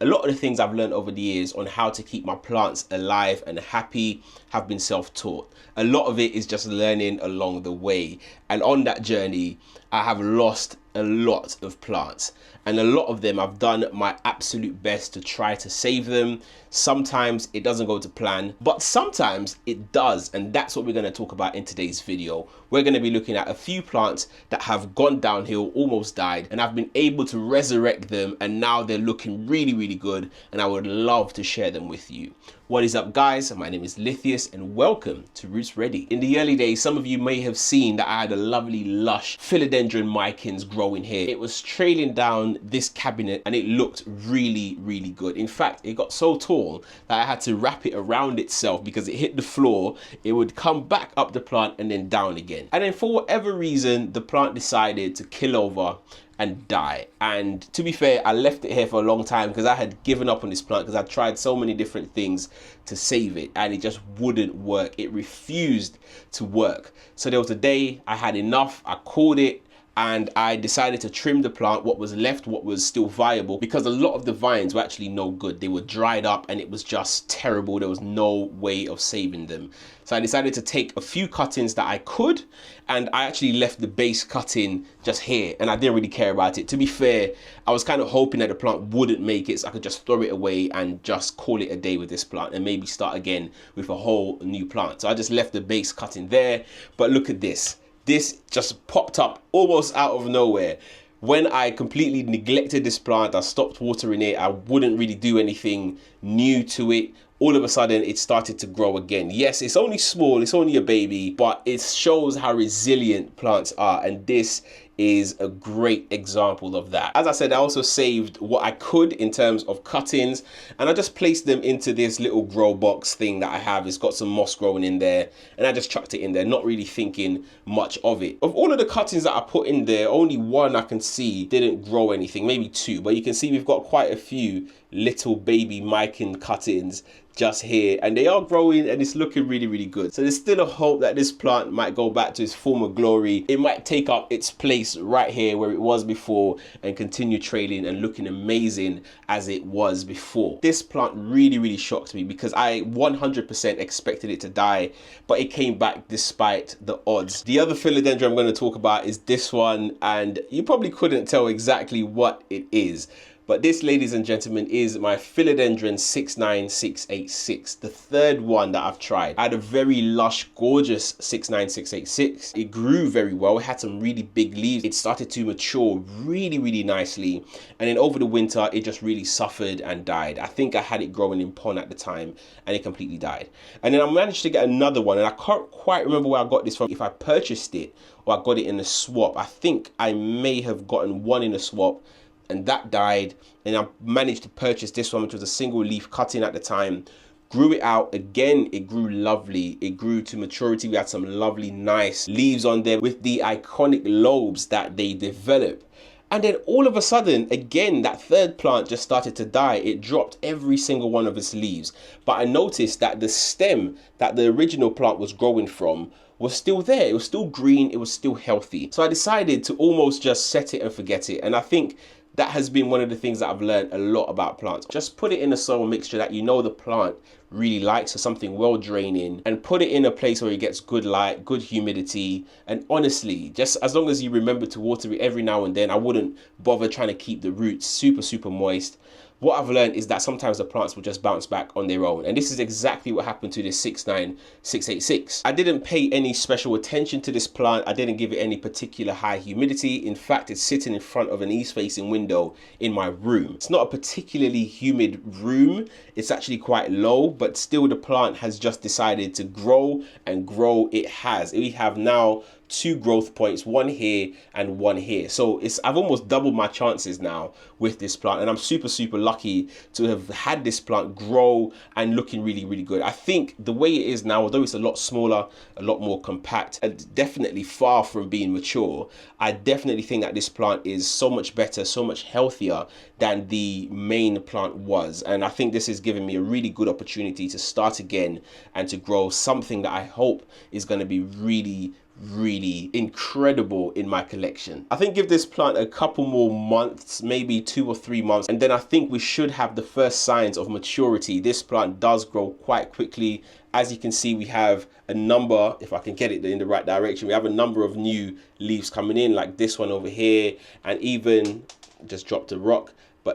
A lot of the things I've learned over the years on how to keep my plants alive and happy have been self-taught. A lot of it is just learning along the way. And on that journey, I have lost a lot of plants. And a lot of them I've done my absolute best to try to save them. Sometimes it doesn't go to plan, but sometimes it does. And that's what we're going to talk about in today's video. We're going to be looking at a few plants that have gone downhill, almost died, and I've been able to resurrect them. And now they're looking really, really good. And I would love to share them with you. What is up, guys? My name is Lithius and welcome to Roots Ready. In the early days, some of you may have seen that I had a lovely lush philodendron MICANs growing here. It was trailing down this cabinet and it looked really, really good. In fact, it got so tall that I had to wrap it around itself because it hit the floor. It would come back up the plant and then down again. And then for whatever reason, the plant decided to kill over and die. And to be fair, I left it here for a long time because I had given up on this plant because I tried so many different things to save it and it just wouldn't work. It refused to work. So there was a day I had enough. I called it and I decided to trim the plant, what was left, what was still viable, because a lot of the vines were actually no good. They were dried up and it was just terrible. There was no way of saving them. So I decided to take a few cuttings that I could, and I actually left the base cutting just here, and I didn't really care about it. To be fair, I was kind of hoping that the plant wouldn't make it so I could just throw it away and just call it a day with this plant and maybe start again with a whole new plant. So I just left the base cutting there, but look at this. This just popped up almost out of nowhere. When I completely neglected this plant, I stopped watering it, I wouldn't really do anything new to it. All of a sudden, it started to grow again. Yes, it's only small, it's only a baby, but it shows how resilient plants are. And this is a great example of that. As I said, I also saved what I could in terms of cuttings, and I just placed them into this little grow box thing that I have. It's got some moss growing in there, and I just chucked it in there, not really thinking much of it. Of all of the cuttings that I put in there, only one I can see didn't grow anything, maybe two, but you can see we've got quite a few little baby mican cuttings just here, and they are growing and it's looking really, really good. So there's still a hope that this plant might go back to its former glory. It might take up its place right here where it was before and continue trailing and looking amazing as it was before. This plant really, really shocked me because I 100% expected it to die, but it came back despite the odds. The other philodendron I'm going to talk about is this one, and you probably couldn't tell exactly what it is. But this, ladies and gentlemen, is my Philodendron 69686, the third one that I've tried. I had a very lush, gorgeous 69686. It grew very well. It had some really big leaves. It started to mature really, really nicely. And then over the winter, it just really suffered and died. I think I had it growing in pond at the time and it completely died. And then I managed to get another one, and I can't quite remember where I got this from, if I purchased it or I got it in a swap. I think I may have gotten one in a swap, and that died, and I managed to purchase this one, which was a single leaf cutting at the time. Grew it out again, it grew lovely. It grew to maturity. We had some lovely, nice leaves on there with the iconic lobes that they develop. And then all of a sudden, again, that third plant just started to die. It dropped every single one of its leaves. But I noticed that the stem that the original plant was growing from was still there. It was still green, it was still healthy. So I decided to almost just set it and forget it. And I think that has been one of the things that I've learned a lot about plants. Just put it in a soil mixture that you know the plant really likes, so something well draining, and put it in a place where it gets good light, good humidity. And honestly, just as long as you remember to water it every now and then, I wouldn't bother trying to keep the roots super, super moist. What I've learned is that sometimes the plants will just bounce back on their own. And this is exactly what happened to this 69686. I didn't pay any special attention to this plant. I didn't give it any particular high humidity. In fact, it's sitting in front of an east-facing window in my room. It's not a particularly humid room. It's actually quite low, but still the plant has just decided to grow, and grow it has. We have now 2 growth points, one here and one here. So I've almost doubled my chances now with this plant, and I'm super, super lucky to have had this plant grow and looking really, really good. I think the way it is now, although it's a lot smaller, a lot more compact, and definitely far from being mature, I definitely think that this plant is so much better, so much healthier than the main plant was. And I think this has given me a really good opportunity to start again and to grow something that I hope is going to be really, really incredible in my collection. I think give this plant a couple more months, maybe 2 or 3 months, and then I think we should have the first signs of maturity. This plant does grow quite quickly. As you can see, we have a number, if I can get it in the right direction, we have a number of new leaves coming in, like this one over here, and even just dropped a rock.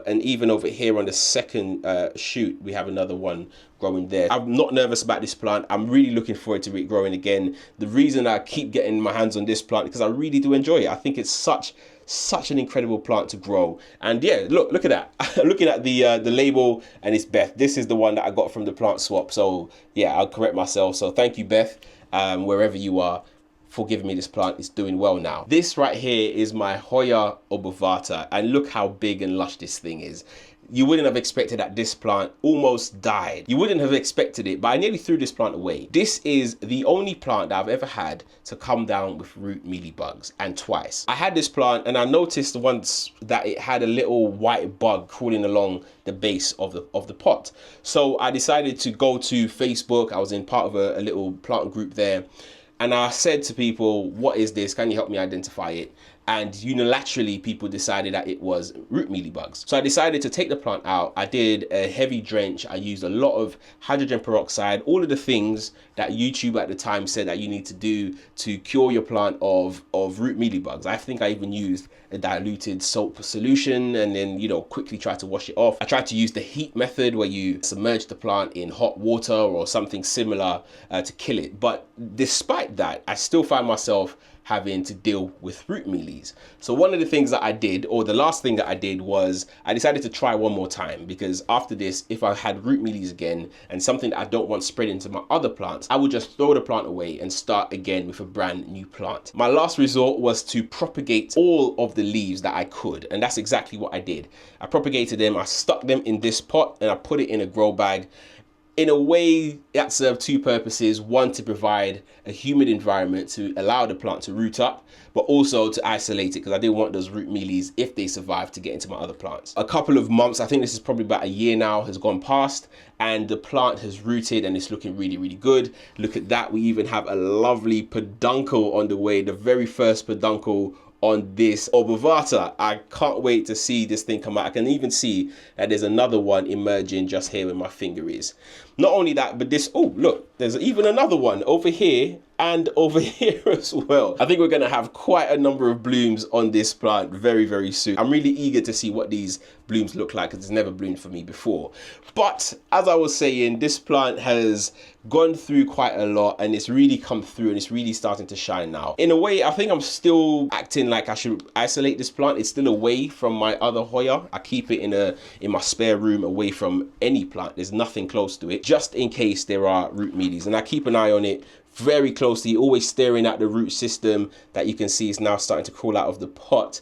And even over here on the second shoot, we have another one growing there. I'm not nervous about this plant. I'm really looking forward to it growing again. The reason I keep getting my hands on this plant, because I really do enjoy it. I think it's such an incredible plant to grow. And yeah, look at that. Looking at the label, and it's Beth. This is the one that I got from the plant swap. So yeah, I'll correct myself. So thank you, Beth, wherever you are, for giving me this plant. It's doing well now. This right here is my HOYA OBOVATA, and look how big and lush this thing is. You wouldn't have expected that this plant almost died. You wouldn't have expected it, but I nearly threw this plant away. This is the only plant that I've ever had to come down with root mealybugs, and twice. I had this plant and I noticed once that it had a little white bug crawling along the base of the pot. So I decided to go to Facebook. I was in part of a little plant group there. And I said to people, what is this? Can you help me identify it? And unilaterally, people decided that it was root mealybugs. So I decided to take the plant out. I did a heavy drench. I used a lot of hydrogen peroxide, all of the things that YouTube at the time said that you need to do to cure your plant of root mealybugs. I think I even used a diluted soap solution and then, you know, quickly try to wash it off. I tried to use the heat method where you submerge the plant in hot water or something similar to kill it. But despite that, I still find myself having to deal with root mealies. So one of the things that I did, or the last thing that I did, was I decided to try one more time, because after this, if I had root mealies again and something that I don't want spread into my other plants, I would just throw the plant away and start again with a brand new plant. My last resort was to propagate all of the leaves that I could, and that's exactly what I did. I propagated them, I stuck them in this pot, and I put it in a grow bag. In a way, that served two purposes. One, to provide a humid environment to allow the plant to root up, but also to isolate it, because I didn't want those root mealies, if they survive, to get into my other plants. A couple of months, I think this is probably about a year now, has gone past, and the plant has rooted and it's looking really, really good. Look at that. We even have a lovely peduncle on the way, the very first peduncle on this OBOVATA. I can't wait to see this thing come out. I can even see that there's another one emerging just here where my finger is. Not only that, but this, oh look, there's even another one over here and over here as well. I think we're gonna have quite a number of blooms on this plant very, very soon. I'm really eager to see what these blooms look like, because it's never bloomed for me before. But as I was saying, this plant has gone through quite a lot, and it's really come through, and it's really starting to shine now. In a way, I think I'm still acting like I should isolate this plant. It's still away from my other HOYA. I keep it in my spare room, away from any plant. There's nothing close to it, just in case there are root mealies, and I keep an eye on it very closely, always staring at the root system that you can see is now starting to crawl out of the pot.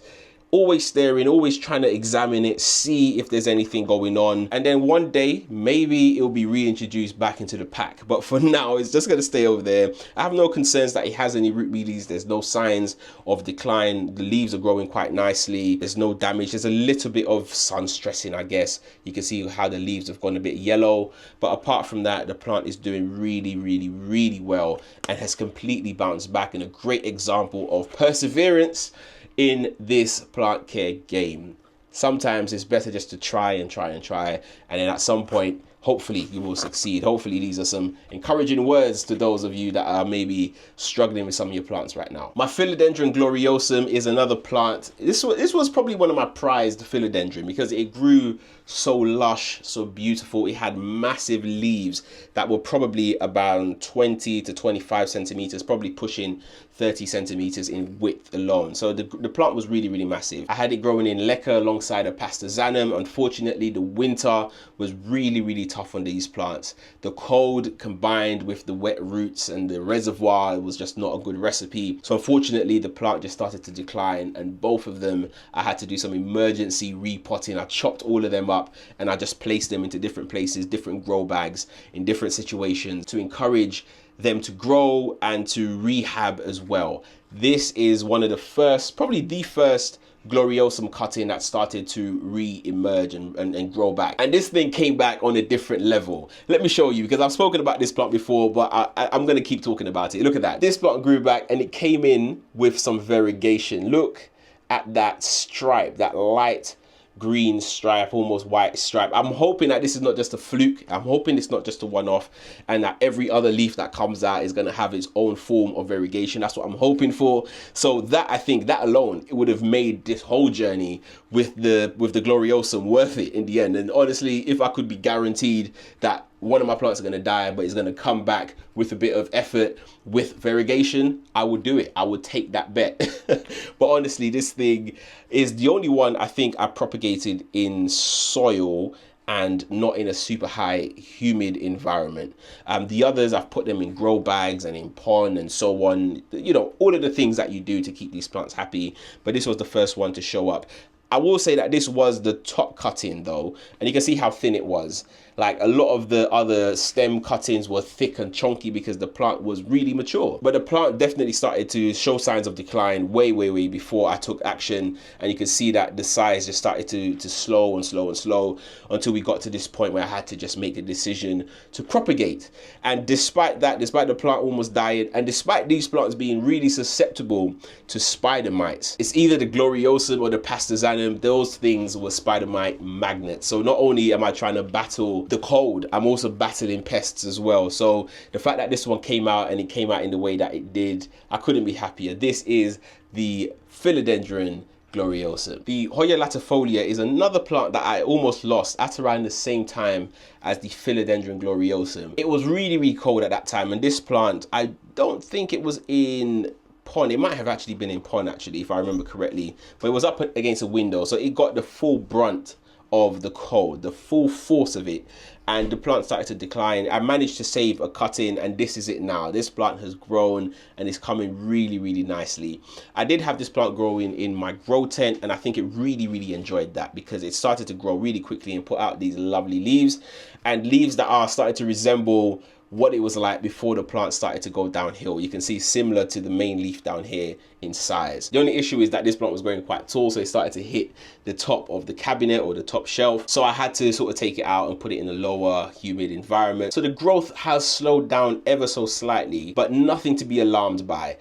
Always staring, always trying to examine it, see if there's anything going on. And then one day, maybe it'll be reintroduced back into the pack. But for now, it's just gonna stay over there. I have no concerns that it has any root mealies. There's no signs of decline. The leaves are growing quite nicely. There's no damage. There's a little bit of sun stressing, I guess. You can see how the leaves have gone a bit yellow. But apart from that, the plant is doing really, really, really well and has completely bounced back, and a great example of perseverance in this plant care game. Sometimes it's better just to try and try and try, and then at some point, hopefully you will succeed. Hopefully these are some encouraging words to those of you that are maybe struggling with some of your plants right now. My Philodendron gloriosum is another plant. This was probably one of my prized philodendron, because it grew so lush, so beautiful. It had massive leaves that were probably about 20 to 25 centimeters, probably pushing 30 centimeters in width alone. So the plant was really, really massive. I had it growing in leca alongside a pastazanum. Unfortunately, the winter was really, really tough on these plants. The cold combined with the wet roots and the reservoir was just not a good recipe. So unfortunately, the plant just started to decline, and both of them, I had to do some emergency repotting. I chopped all of them up and I just placed them into different places, different grow bags in different situations to encourage them to grow and to rehab as well. This is one of the first, probably the first gloriosum cutting that started to re-emerge and grow back. And this thing came back on a different level. Let me show you, because I've spoken about this plant before, but I'm going to keep talking about it. Look at that. This plant grew back and it came in with some variegation. Look at that stripe, that light green stripe, almost white stripe. I'm hoping that this is not just a fluke. I'm hoping it's not just a one-off, and that every other leaf that comes out is going to have its own form of variegation. That's what I'm hoping for. So that, I think that alone, it would have made this whole journey with the gloriosum worth it in the end. And honestly, if I could be guaranteed that one of my plants are going to die, but it's going to come back with a bit of effort, with variegation, I would do it. I would take that bet. But honestly, this thing is the only one I think I propagated in soil and not in a super high humid environment. The others, I've put them in grow bags and in pond and so on. You know, all of the things that you do to keep these plants happy. But this was the first one to show up. I will say that this was the top cutting though, and you can see how thin it was. Like a lot of the other stem cuttings were thick and chunky because the plant was really mature. But the plant definitely started to show signs of decline way before I took action. And you can see that the size just started to slow until we got to this point where I had to just make a decision to propagate. And despite that, despite the plant almost dying, and despite these plants being really susceptible to spider mites, it's either the gloriosum or the pastazanum. Those things were spider mite magnets. So not only am I trying to battle the cold, I'm also battling pests as well. So the fact that this one came out and it came out in the way that it did, I couldn't be happier. This is the Philodendron gloriosum. The HOYA latifolia is another plant that I almost lost at around the same time as the Philodendron gloriosum. It was really cold at that time, and this plant, I don't think it was in pond. It might have actually been in pond actually, if I remember correctly, but it was up against a window, so it got the full brunt of the cold, the full force of it, and the plant started to decline. I managed to save a cutting, and this is it now. This plant has grown and is coming really nicely. I did have this plant growing in my grow tent, and I think it really enjoyed that because it started to grow really quickly and put out these lovely leaves, and leaves that are starting to resemble what it was like before the plant started to go downhill. You can see similar to the main leaf down here in size. The only issue is that this plant was growing quite tall, so it started to hit the top of the cabinet or the top shelf. So I had to sort of take it out and put it in a lower humid environment. So the growth has slowed down ever so slightly, but nothing to be alarmed by.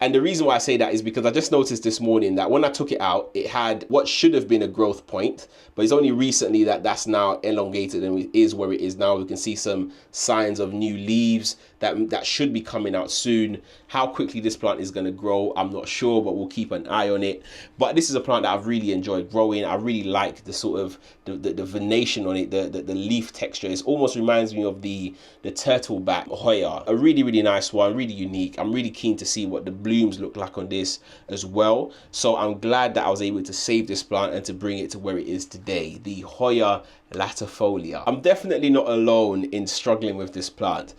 And the reason why I say that is because I just noticed this morning that when I took it out, it had what should have been a growth point, but it's only recently that that's now elongated and it is where it is now. We can see some signs of new leaves that should be coming out soon. How quickly this plant is going to grow, I'm not sure, but we'll keep an eye on it. But this is a plant that I've really enjoyed growing. I really like the sort of the venation on it, the leaf texture. It almost reminds me of the turtleback Hoya. A really nice one, really unique. I'm really keen to see what the blooms look like on this as well. So I'm glad that I was able to save this plant and to bring it to where it is today, the HOYA latifolia. I'm definitely not alone in struggling with this plant.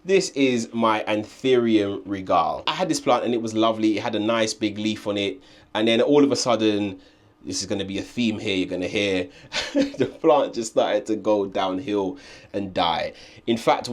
This is my Anthurium regale. I had this plant and it was lovely. It had a nice big leaf on it, and then all of a sudden, this is going to be a theme here, you're going to hear, the plant just started to go downhill and die. In fact,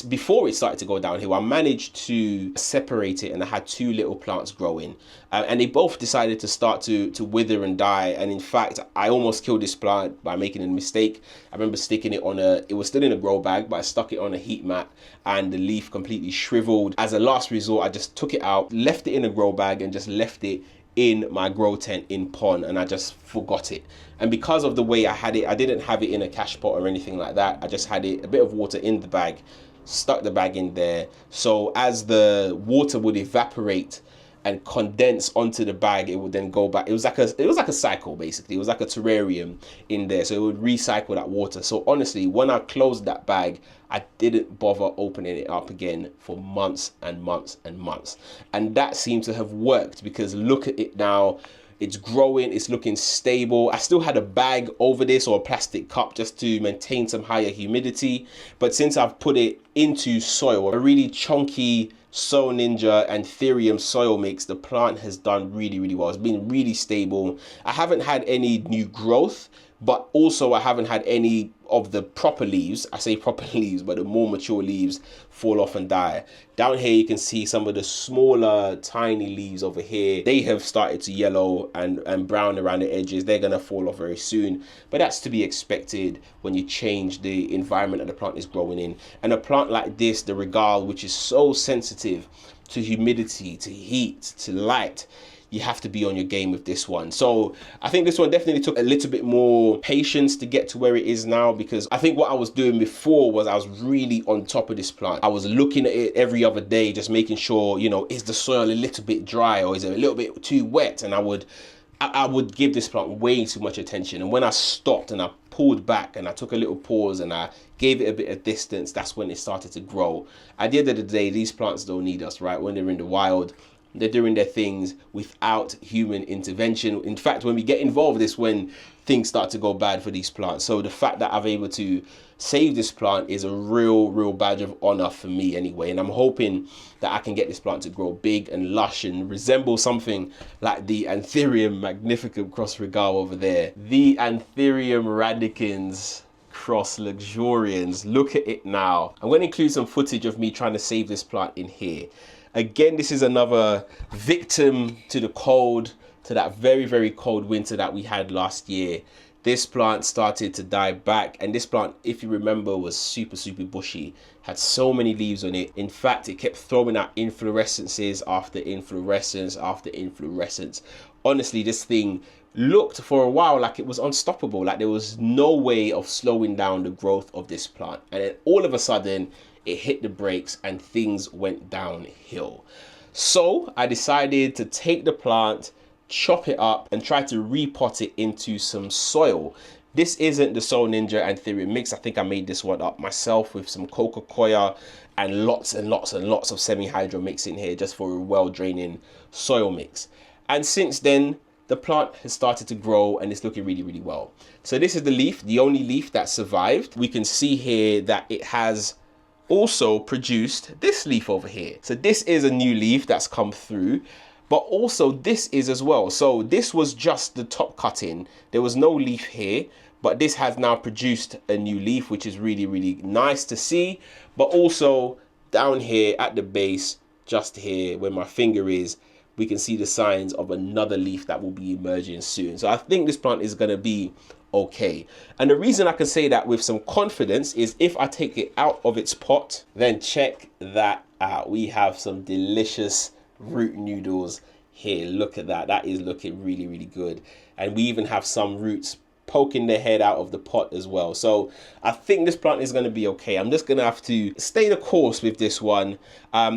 before it started to go downhill, I managed to separate it, and I had two little plants growing, and they both decided to start to wither and die. And in fact, I almost killed this plant by making a mistake. I remember sticking it on it was still in a grow bag, but I stuck it on a heat mat and the leaf completely shriveled. As a last resort, I just took it out, left it in a grow bag, and just left it in my grow tent in pond, and I just forgot it. And because of the way I had it, I didn't have it in a cash pot or anything like that. I just had it, a bit of water in the bag, stuck the bag in there. So as the water would evaporate and condense onto the bag, it would then go back. It was like a cycle basically. It was like a terrarium in there, so it would recycle that water. So honestly, when I closed that bag, I didn't bother opening it up again for months and months and months. And that seems to have worked, because look at it now. It's growing, it's looking stable. I still had a bag over this, or a plastic cup, just to maintain some higher humidity. But since I've put it into soil, a really chunky Soil Ninja Anthurium soil mix, the plant has done really well. It's been really stable. I haven't had any new growth, but also I haven't had any of the proper leaves, I say proper leaves, but the more mature leaves fall off and die. Down here you can see some of the smaller tiny leaves over here. They have started to yellow and brown around the edges. They're gonna fall off very soon, but that's to be expected when you change the environment that the plant is growing in. And a plant like this, the Regale, which is so sensitive to humidity, to heat, to light, you have to be on your game with this one. So I think this one definitely took a little bit more patience to get to where it is now, because I think what I was doing before was I was really on top of this plant. I was looking at it every other day, just making sure, you know, is the soil a little bit dry or is it a little bit too wet? And I would give this plant way too much attention. And when I stopped and I pulled back and I took a little pause and I gave it a bit of distance, that's when it started to grow. At the end of the day, these plants don't need us, right? When they're in the wild, they're doing their things without human intervention. In fact, when we get involved, is when things start to go bad for these plants. So the fact that I'm able to save this plant is a real badge of honor for me anyway. And I'm hoping that I can get this plant to grow big and lush and resemble something like the Anthurium magnificum cross Regale over there. The Anthurium radicans cross Luxurians. Look at it now. I'm going to include some footage of me trying to save this plant in here. Again, this is another victim to the cold, to that very cold winter that we had last year. This plant started to die back, and this plant, if you remember, was super bushy, had so many leaves on it. In fact, it kept throwing out inflorescences after inflorescence after inflorescence. Honestly, this thing looked for a while like it was unstoppable, like there was no way of slowing down the growth of this plant. And then all of a sudden it hit the brakes and things went downhill. So I decided to take the plant, chop it up and try to repot it into some soil. This isn't the Soul Ninja Anthurium mix. I think I made this one up myself with some coca-cola and lots of semi-hydro mix in here, just for a well draining soil mix. And since then the plant has started to grow and it's looking really well. So this is the leaf, the only leaf that survived. We can see here that it has also produced this leaf over here. So this is a new leaf that's come through, but also this is as well. So this was just the top cutting. There was no leaf here, but this has now produced a new leaf, which is really nice to see. But also down here at the base, just here where my finger is, we can see the signs of another leaf that will be emerging soon. So I think this plant is going to be okay. And the reason I can say that with some confidence is if I take it out of its pot, then check that out. We have some delicious root noodles here. Look at that. That is looking really good. And we even have some roots poking their head out of the pot as well. So I think this plant is going to be okay. I'm just going to have to stay the course with this one.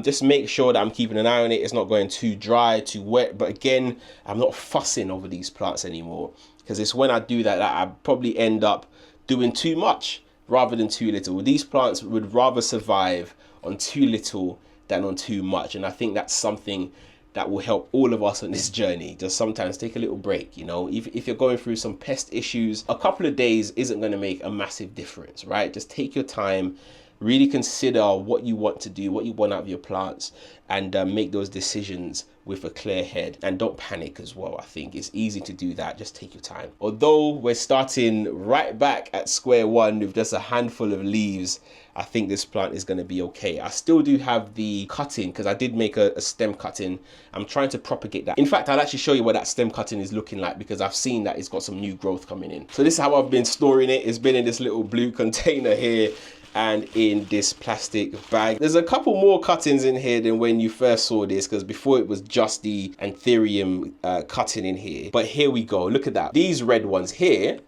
Just make sure that I'm keeping an eye on it. It's not going too dry, too wet. But again, I'm not fussing over these plants anymore, because it's when I do that I probably end up doing too much rather than too little. These plants would rather survive on too little than on too much. And I think that's something that will help all of us on this journey. Just sometimes take a little break, you know. If you're going through some pest issues, a couple of days isn't going to make a massive difference, right? Just take your time, really consider what you want to do, what you want out of your plants, and make those decisions with a clear head. And don't panic as well. I think it's easy to do that. Just take your time. Although we're starting right back at square one with just a handful of leaves, I think this plant is going to be okay. I still do have the cutting, because I did make a stem cutting. I'm trying to propagate that. In fact, I'll actually show you what that stem cutting is looking like, because I've seen that it's got some new growth coming in. So this is how I've been storing it. It's been in this little blue container here and in this plastic bag. There's a couple more cuttings in here than when you first saw this, because before it was just the Anthurium cutting in here. But here we go. Look at that. These red ones here,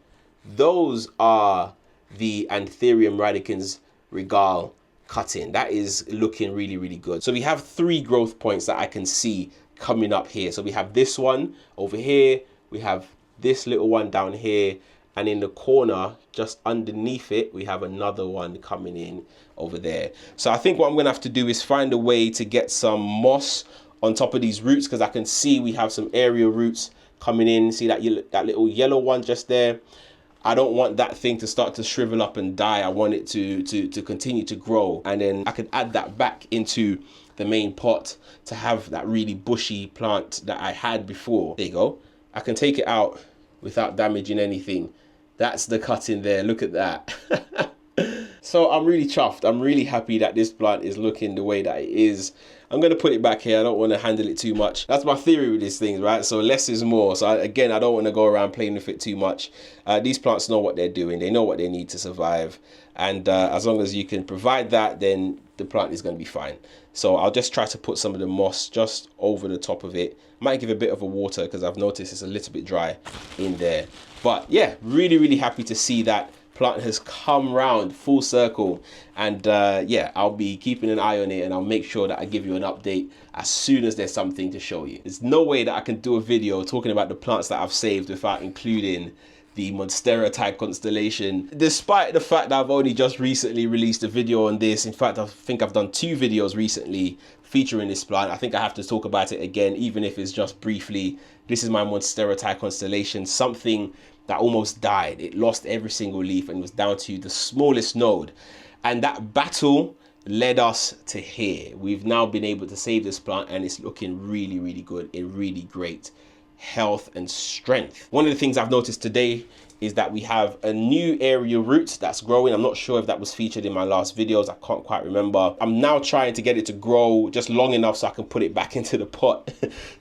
those are the Anthurium radicans Regale cutting. That is looking really good. So we have 3 growth points that I can see coming up here. So we have this one over here, we have this little one down here, and in the corner just underneath it we have another one coming in over there. So I think what I'm gonna have to do is find a way to get some moss on top of these roots, because I can see we have some aerial roots coming in. See that little yellow one just there? I don't want that thing to start to shrivel up and die. I want it to continue to grow, and then I could add that back into the main pot to have that really bushy plant that I had before. There you go. I can take it out without damaging anything That's the cutting there. Look at that. So I'm really chuffed. I'm really happy that this plant is looking the way that it is. I'm going to put it back here. I don't want to handle it too much. That's my theory with these things, right? So less is more. So again, I don't want to go around playing with it too much. These plants know what they're doing. They know what they need to survive. And as long as you can provide that, then the plant is going to be fine. So I'll just try to put some of the moss just over the top of it. Might give a bit of a water because I've noticed it's a little bit dry in there. But yeah, really, really happy to see that plant has come round full circle. And yeah, I'll be keeping an eye on it, and I'll make sure that I give you an update as soon as there's something to show you. There's no way that I can do a video talking about the plants that I've saved without including the MONSTERA type constellation, despite the fact that I've only just recently released a video on this. In fact, I think I've done 2 videos recently featuring this plant. I think I have to talk about it again, even if it's just briefly. This is my MONSTERA type constellation, something that almost died. It lost every single leaf and was down to the smallest node. And that battle led us to here. We've now been able to save this plant, and it's looking really, really good, in really great health and strength. One of the things I've noticed today is that we have a new aerial root that's growing. I'm not sure if that was featured in my last videos. I can't quite remember. I'm now trying to get it to grow just long enough so I can put it back into the pot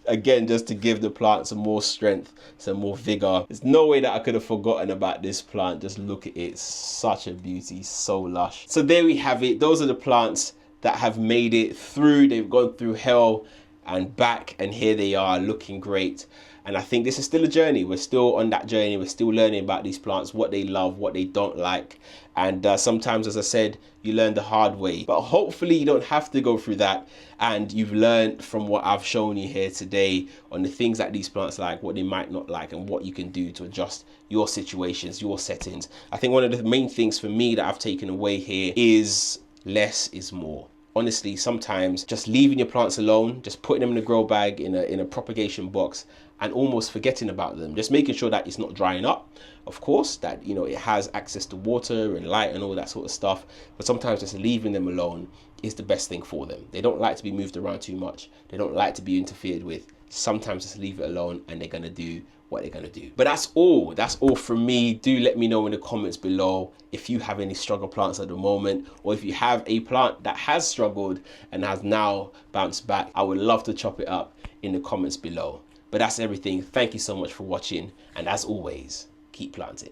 again, just to give the plant some more strength, some more vigor. There's no way that I could have forgotten about this plant. Just look at it. It's such a beauty, so lush. So there we have it. Those are the plants that have made it through. They've gone through hell and back, and here they are looking great. And I think this is still a journey. We're still on that journey. We're still learning about these plants, what they love, what they don't like. And sometimes, as I said, you learn the hard way. But hopefully you don't have to go through that. And you've learned from what I've shown you here today on the things that these plants like, what they might not like, and what you can do to adjust your situations, your settings. I think one of the main things for me that I've taken away here is less is more. Honestly, sometimes just leaving your plants alone, just putting them in a grow bag, in a propagation box, and almost forgetting about them, just making sure that it's not drying up, of course, that, you know, it has access to water and light and all that sort of stuff. But sometimes just leaving them alone is the best thing for them. They don't like to be moved around too much. They don't like to be interfered with. Sometimes just leave it alone, and they're gonna do what they're gonna do. But that's all from me. Do let me know in the comments below if you have any struggle plants at the moment, or if you have a plant that has struggled and has now bounced back. I would love to chop it up in the comments below. But that's everything. Thank you so much for watching, and as always, keep planting.